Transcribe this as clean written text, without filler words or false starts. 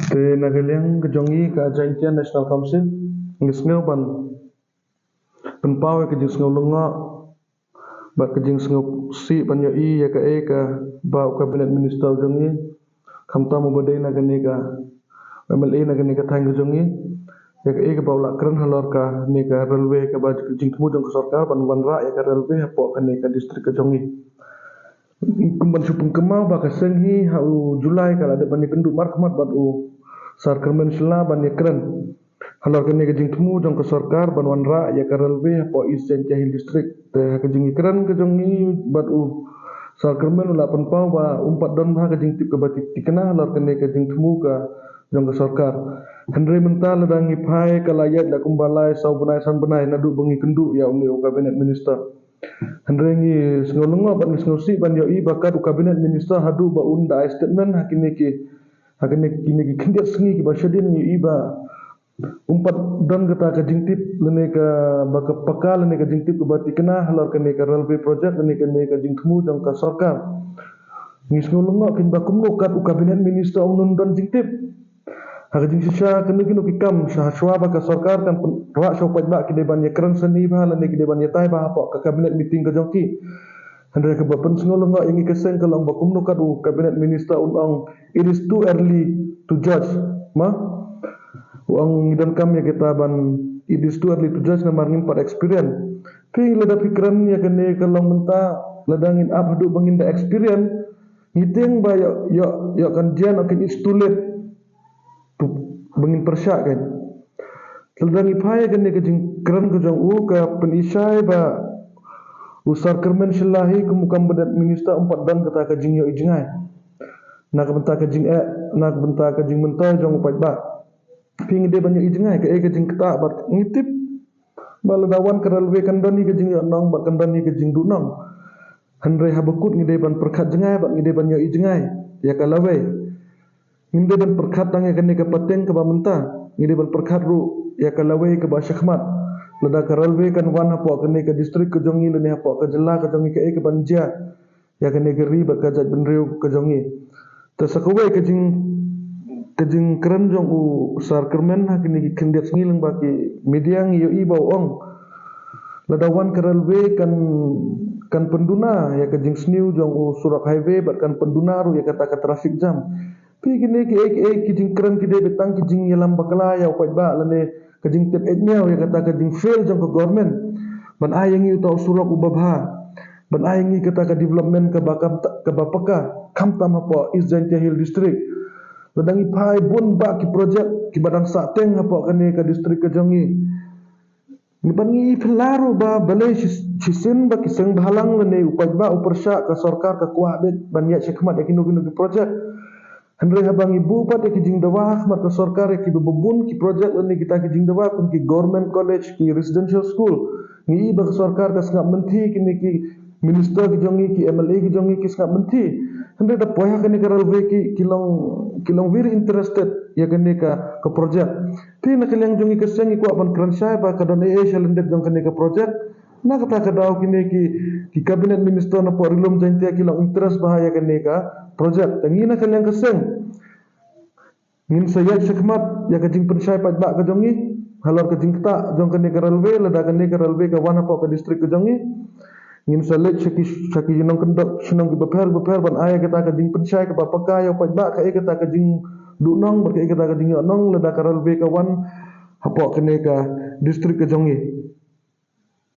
Te nagaliang kejongi ka Jaintian National Council ngisngeu ban penpawe kejing sngeu lenga ba kejing sngeu si ban yo I ya ka ba kabinet minister jongi khamta mo badai nagani ka MLA nagani ka thang jongi ya ka ba ula kran halor ka ni ka railway ka ba kejing temu jong ka sarkar ban wanra ya ka railway po ka ni ka distrik ka jongi kumban supung kemau ba ka senghi hau Julai kala de ban kenduk markmat bat u sarkar mensela ban yakran halor kene kejing temu jong ke sarkar ban wanra ya ka railway po Eastern Jahil district te kejing ikran kejongi bat u sarkar men ula penpau ba umpat don ba kejing tip ke batik tikena halor kene kejing temu ka jong ke sarkar Henry mental dangi pai kalayat da kumbalai sau benai san benai nadu bengi kenduk ya umni kabinet minister Henry ngi sengolongo bat ngi sengosi ban yo I bakat kabinet minister hadu ba unda statement hakini kini ki kendiat sengi ki basyadin ni iba umpat dan kata ka jingtip lene ka baka pakal lene ka jingtip ka bati kena halor kene ka railway project lene ka jingtemu jong ka sarkar ngis ngulungo kin bakumno kat kabinet minister unun dan jingtip ha jing sisa kenu ki kam sah shwa ba ka sarkar kan ra so paj ba ki de ban ye kran seni ba lene ki de ban ye tai ba po ka kabinet meeting ka jongki Handai ke bapen sengolongo ingi keseng kalau bakumno kat kabinet minister unang it is too early to judge ma uang dan kami kita ban it is too early to judge na marngin par experience ping lada pikiran ya kene kalau menta ladangin up hadu bangin da experience ngiting ba yo kan jian akan it's too late tu bangin persyak kan ladangi phaya kene ke jing kran ke jong u ka penisai ba usar kermen selahi kemukam badat minister empat dan kata kajing yo ijngai nak benta kajing nak benta kajing mentai jong upat ba ping de banyak ijngai ke kajing kata bat ngitip baladawan ke railway kandani kajing yo nong bat kandani kajing du nong handrai habakut ngide ban perkhat jengai bat ngide ban yo ijngai ya kalawe ngide ban perkhat tangi kene ke pateng ke ba menta ngide ban perkhat ru ya kalawe ke ba syakmat lada ka railway kan wan hapo kene ka distrik ke jongi lene hapo ka jela ka jongi ke banja ya kene ke ri ba ka jat benriu ka jongi ta sakawe kejing keren jong u sar kermen ha kene ki kendiat ngileng ba ki media ngi yo I ba ong lada wan ka railway kan penduna ya kejing sniu jong u surak highway ba kan penduna ru ya kata ka traffic jam pi kene ki kejing keren ki de betang kejing yelam bakala ya upat ba lene kajing tip etmiao ya kata kajing fail jong ke government ban ayangi utau surak ubabha ban ayangi kata ka development ke bakam ke bapaka kamtam hapo Eastern Jahil district ladangi pai bun ba ki project ki badang sateng hapo kane ka district ke jongi ni bangi felaru ba balai sisin ba ki seng bahalang lene upat ba upersya ka sarkar ka kuabet ban ya syakmat yakino ki project Handai habang ibu pada kijing dawa mat ke sarkar ki bebun ki project lani kita kijing dawa kun ki government college ki residential school ngi ba sarkar ka sngap menti kini ki minister ki jongi ki MLA ki jongi ki sngap menti handai da poya kani ka railway ki kilong very interested ya kani ka project ti na kaliang jongi ka sengi ko apan kransai ba ka don shalendet jong kani ka project na kata ka daw kini ki cabinet minister na po rilom jantia kilong interest bahaya kani ka project tangina kaliang keseng ngin sayat syakmat ya kajing pensai pat ba ka jongi halor kajing kata jong kani ka railway lada kani ka railway ka wana po ka distrik ka jongi ngin salet syaki jinong kendok sinong ki beper ban aya kata kajing pensai ka bapaka ya pat ba ka kata kajing dunong ba ka kata kajing nong lada ka railway ka wan hapo kani ka distrik ka jongi